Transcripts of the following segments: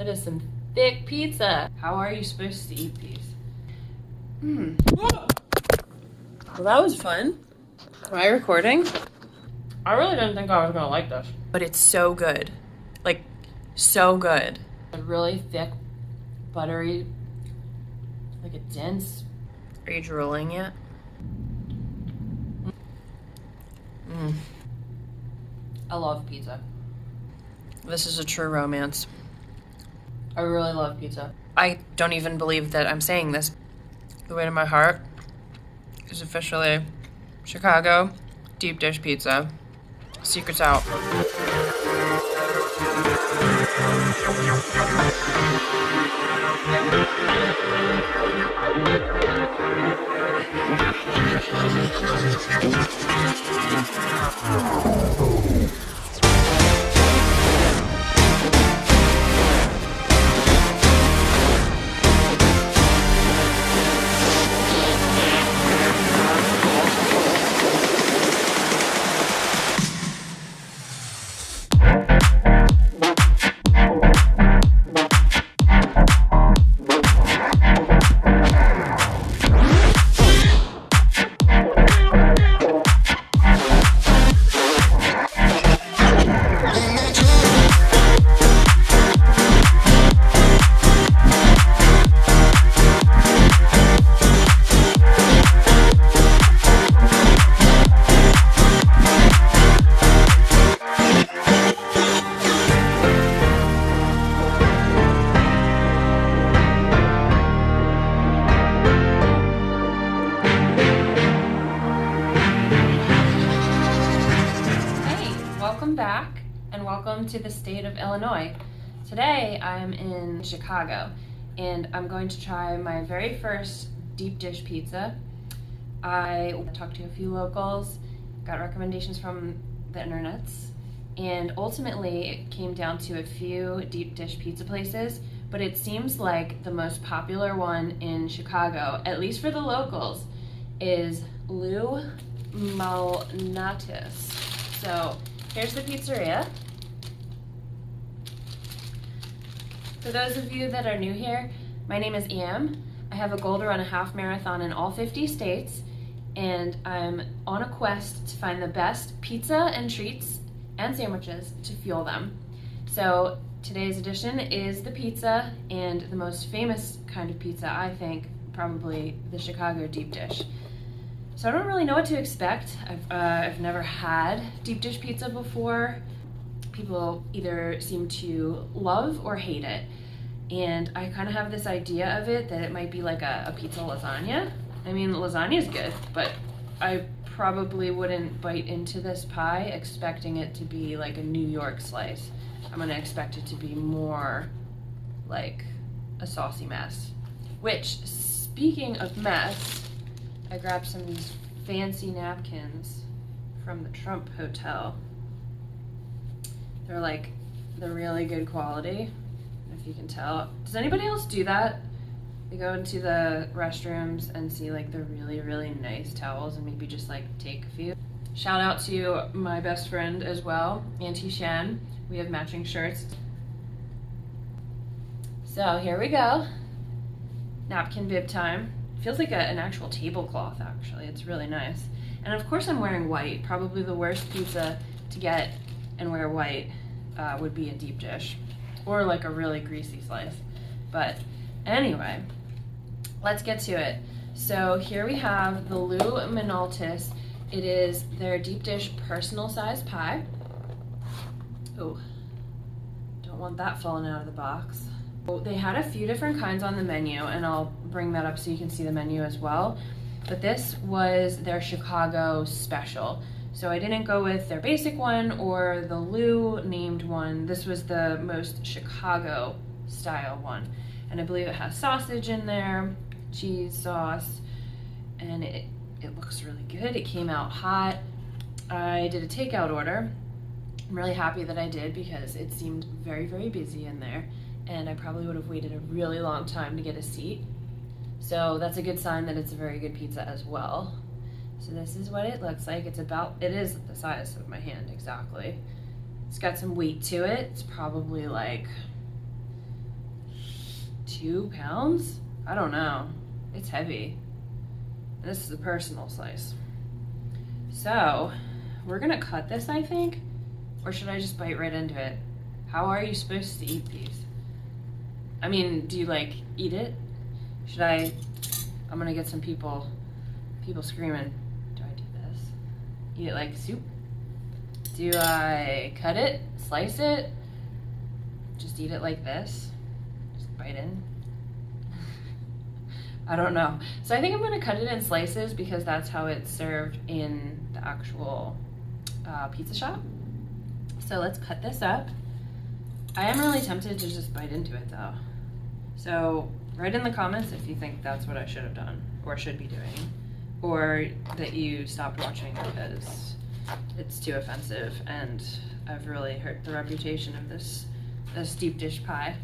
That is some thick pizza. How are you supposed to eat these? Well, that was fun. Am I recording? I really didn't think I was gonna like this. But it's so good. Like, so good. A really thick, buttery, like a dense. Are you drooling yet? I love pizza. This is a true romance. I really love pizza. I don't even believe that I'm saying this. The way to my heart is officially Chicago deep dish pizza. Secret's out. Welcome back and welcome to the state of Illinois. Today I'm in Chicago and I'm going to try my very first deep dish pizza. I talked to a few locals, got recommendations from the internets, and ultimately it came down to a few deep dish pizza places, but it seems like the most popular one in Chicago, at least for the locals, is Malnatis. So here's the pizzeria. For those of you that are new here, my name is Am. I have a goal to run a half marathon in all 50 states, and I'm on a quest to find the best pizza and treats and sandwiches to fuel them. So today's edition is the pizza, and the most famous kind of pizza, I think, probably the Chicago deep dish. So I don't really know what to expect. I've never had deep dish pizza before. People either seem to love or hate it. And I kind of have this idea of it that it might be like a pizza lasagna. I mean, lasagna is good, but I probably wouldn't bite into this pie expecting it to be like a New York slice. I'm gonna expect it to be more like a saucy mess. Which, speaking of mess, I grabbed some of these fancy napkins from the Trump Hotel. They're really good quality, if you can tell. Does anybody else do that? They go into the restrooms and see like the really, really nice towels and maybe just like take a few. Shout out to my best friend as well, Auntie Shen. We have matching shirts. So here we go. Napkin bib time. Feels like an actual tablecloth, actually. It's really nice. And of course I'm wearing white. Probably the worst pizza to get and wear white would be a deep dish. Or like a really greasy slice. But anyway, let's get to it. So here we have the Malnatis. It is their deep dish personal size pie. Oh, don't want that falling out of the box. They had a few different kinds on the menu, and I'll bring that up so you can see the menu as well. But this was their Chicago special. So I didn't go with their basic one or the Lou named one. This was the most Chicago style one. And I believe it has sausage in there, cheese sauce, and it looks really good. It came out hot. I did a takeout order. I'm really happy that I did because it seemed very, very busy in there. And I probably would have waited a really long time to get a seat. So that's a good sign that it's a very good pizza as well. So this is what it looks like. It is the size of my hand exactly. It's got some weight to it. It's probably like 2 pounds? I don't know. It's heavy. This is a personal slice. So, we're gonna cut this, I think. Or should I just bite right into it? How are you supposed to eat these? I mean, do you like eat it? Should I? I'm gonna get some people screaming. Do I do this? Eat it like soup? Do I cut it, slice it, just eat it like this? Just bite in? I don't know. So I think I'm gonna cut it in slices because that's how it's served in the actual pizza shop. So let's cut this up. I am really tempted to just bite into it though. So write in the comments if you think that's what I should have done or should be doing, or that you stopped watching because it's too offensive and I've really hurt the reputation of this deep dish pie.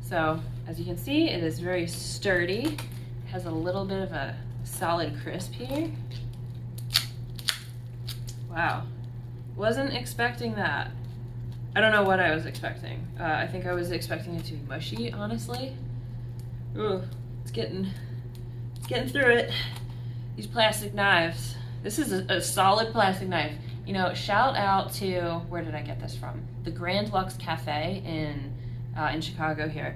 So as you can see, it is very sturdy. It has a little bit of a solid crisp here. Wow, wasn't expecting that. I don't know what I was expecting. I think I was expecting it to be mushy, honestly. Ooh, it's getting through it. These plastic knives. This is a solid plastic knife. You know, shout out to, where did I get this from? The Grand Lux Cafe in Chicago here.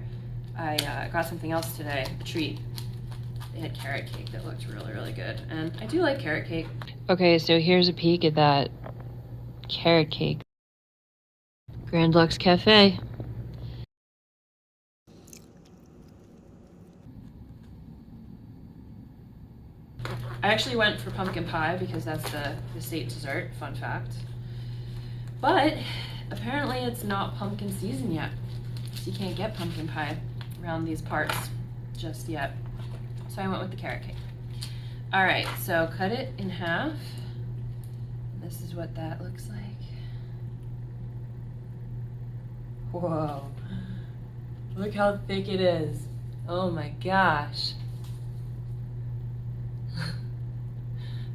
I got something else today, a treat. They had carrot cake that looked really, really good. And I do like carrot cake. Okay, so here's a peek at that carrot cake. Grand Lux Cafe. I actually went for pumpkin pie because that's the state dessert, fun fact. But apparently it's not pumpkin season yet. So you can't get pumpkin pie around these parts just yet. So I went with the carrot cake. All right, so cut it in half. This is what that looks like. Whoa, look how thick it is. Oh my gosh.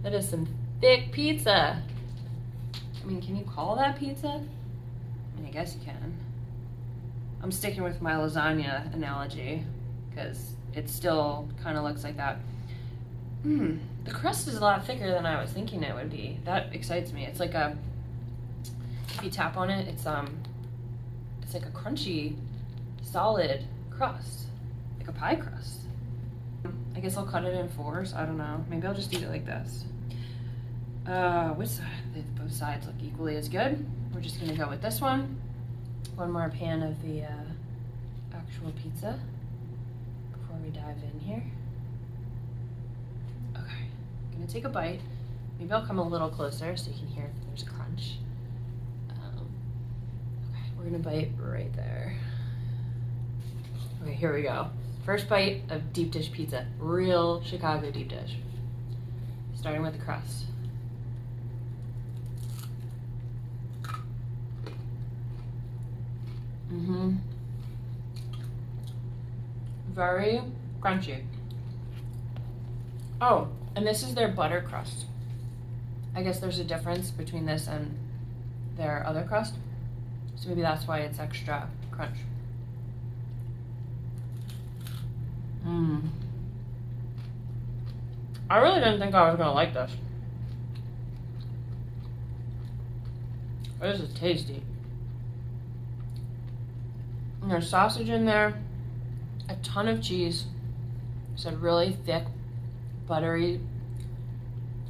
That is some thick pizza. I mean, can you call that pizza? I mean, I guess you can. I'm sticking with my lasagna analogy because it still kind of looks like that. The crust is a lot thicker than I was thinking it would be. That excites me. It's like if you tap on it, it's like a crunchy, solid crust, like a pie crust. I guess I'll cut it in 4s. I don't know. Maybe I'll just eat it like this. Which side? Both sides look equally as good. We're just gonna go with this one. One more pan of the actual pizza before we dive in here. Okay, I'm gonna take a bite. Maybe I'll come a little closer so you can hear if there's a crunch. Okay, we're gonna bite right there. Okay, here we go. First bite of deep dish pizza, real Chicago deep dish. Starting with the crust. Very crunchy. Oh, and this is their butter crust. I guess there's a difference between this and their other crust. So maybe that's why it's extra crunch. I really didn't think I was gonna like this. This is tasty. And there's sausage in there, a ton of cheese. It's a really thick, buttery,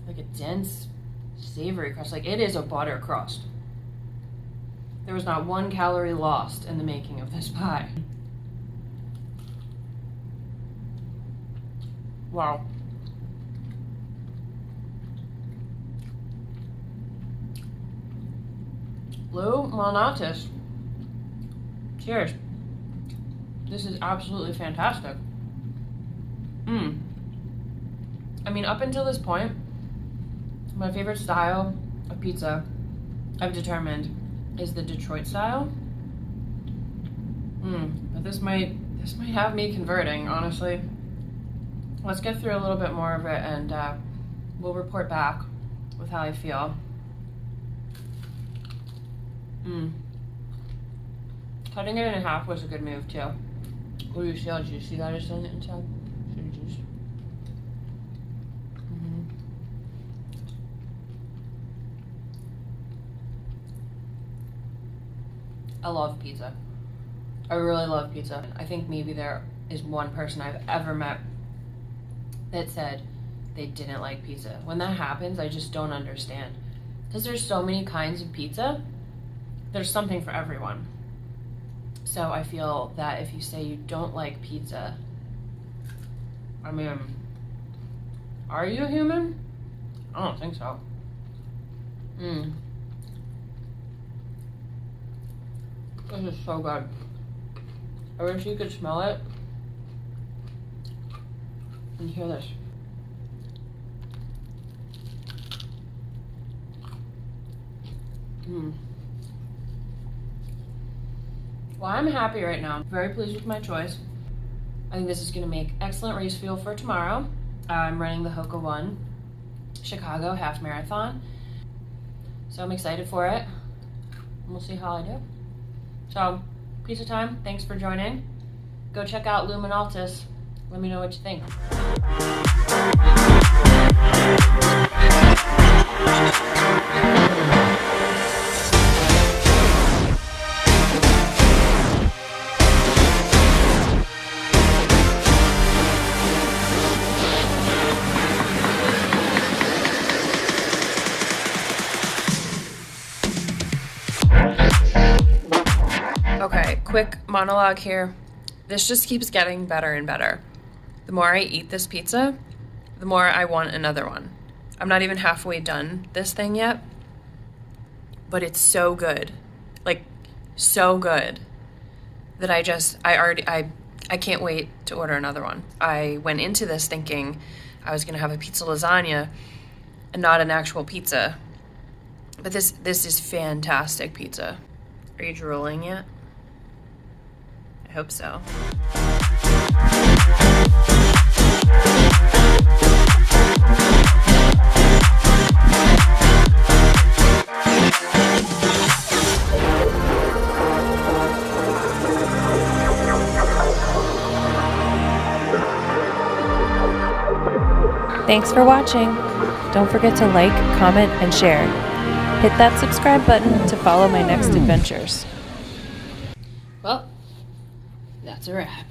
like a dense, savory crust. Like, it is a butter crust. There was not 1 calorie lost in the making of this pie. Wow. Lou Malnatis. Cheers. This is absolutely fantastic. I mean, up until this point, my favorite style of pizza I've determined is the Detroit style. But this might have me converting, honestly. Let's get through a little bit more of it and we'll report back with how I feel. Cutting it in half was a good move too. What do you see? Did you see that it's on the inside? Juice. I love pizza. I really love pizza. I think maybe there is one person I've ever met that said they didn't like pizza. When that happens, I just don't understand. Because there's so many kinds of pizza, there's something for everyone. So I feel that if you say you don't like pizza, I mean, are you a human? I don't think so. This is so good. I wish you could smell it and hear this. Well, I'm happy right now. Very pleased with my choice. I think this is going to make excellent race fuel for tomorrow. I'm running the Hoka One Chicago half marathon, so I'm excited for it. We'll see how I do. So, pizza time. Thanks for joining. Go check out Malnatis. Let me know what you think. Okay, quick monologue here. This just keeps getting better and better. The more I eat this pizza, the more I want another one. I'm not even halfway done this thing yet, but it's so good. Like, so good that I can't wait to order another one. I went into this thinking I was gonna have a pizza lasagna and not an actual pizza. But this is fantastic pizza. Are you drooling yet? I hope so. Thanks for watching. Don't forget to like, comment, and share. Hit that subscribe button to follow my next adventures. Well, that's a wrap.